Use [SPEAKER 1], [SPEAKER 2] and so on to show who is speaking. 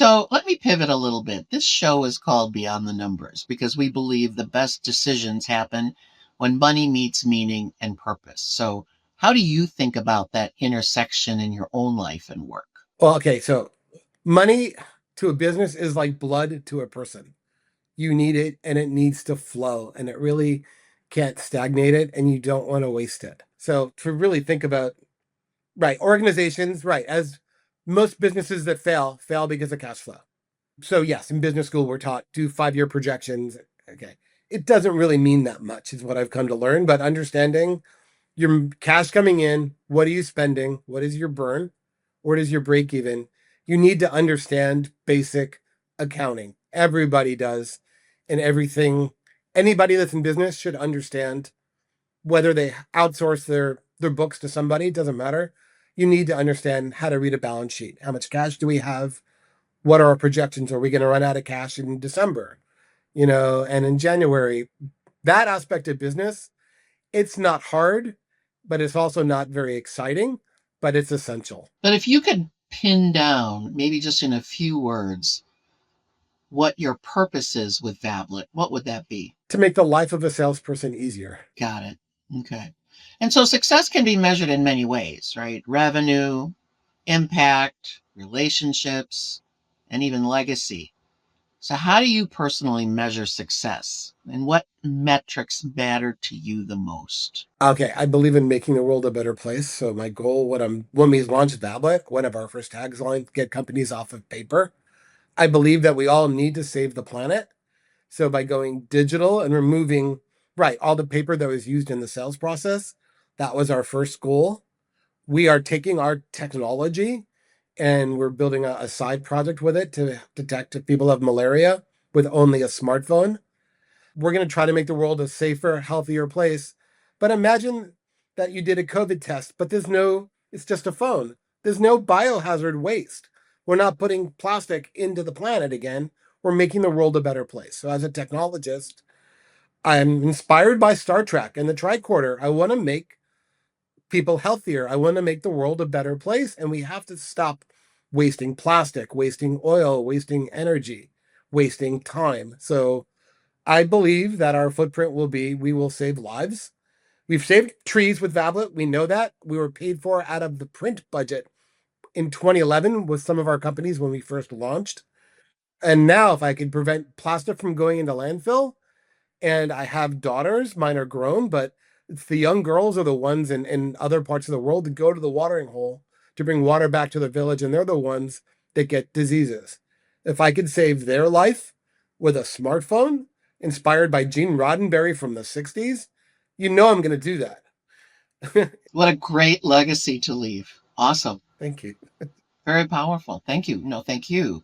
[SPEAKER 1] So let me pivot a little bit. This show is called Beyond the Numbers because we believe the best decisions happen when money meets meaning and purpose. So, how do you think about that intersection in your own life and work?
[SPEAKER 2] Well, okay, so money to a business is like blood to a person. You need it and it needs to flow, and it really can't stagnate it, and you don't want to waste it. So, to really think about, right, organizations, right, as most businesses that fail because of cash flow. So, yes, in business school, we're taught do 5 year projections. Okay. It doesn't really mean that much, is what I've come to learn, but understanding your cash coming in, what are you spending? What is your burn? What is your break even? You need to understand basic accounting. Everybody does. And everything, anybody that's in business should understand whether they outsource their books to somebody, it doesn't matter. You need to understand how to read a balance sheet. How much cash do we have? What are our projections? Are we going to run out of cash in December? And in January, that aspect of business, it's not hard, but it's also not very exciting, but it's essential.
[SPEAKER 1] But if you could pin down, maybe just in a few words, what your purpose is with Vablet, what would that be?
[SPEAKER 2] To make the life of a salesperson easier.
[SPEAKER 1] Got it. Okay. And so success can be measured in many ways, right? Revenue, impact, relationships, and even legacy. So, how do you personally measure success? And what metrics matter to you the most?
[SPEAKER 2] Okay, I believe in making the world a better place. So my goal when we launched Vablet, one of our first taglines, get companies off of paper. I believe that we all need to save the planet. So by going digital and removing, right, all the paper that was used in the sales process, that was our first goal. We are taking our technology and we're building a side project with it to detect if people have malaria with only a smartphone. We're going to try to make the world a safer, healthier place. But imagine that you did a COVID test, but it's just a phone. There's no biohazard waste. We're not putting plastic into the planet again. We're making the world a better place. So, as a technologist, I'm inspired by Star Trek and the tricorder. I want to make people healthier. I want to make the world a better place. And we have to stop wasting plastic, wasting oil, wasting energy, wasting time. So, I believe that our footprint will be we will save lives. We've saved trees with Vablet. We know that. We were paid for out of the print budget in 2011 with some of our companies when we first launched. And now, if I could prevent plastic from going into landfill, and I have daughters, mine are grown, but it's the young girls are the ones in other parts of the world that go to the watering hole to bring water back to the village, and they're the ones that get diseases. If I could save their life with a smartphone inspired by Gene Roddenberry from the 60s, I'm going to do that.
[SPEAKER 1] What a great legacy to leave. Awesome.
[SPEAKER 2] Thank you.
[SPEAKER 1] Very powerful. Thank you. No, thank you.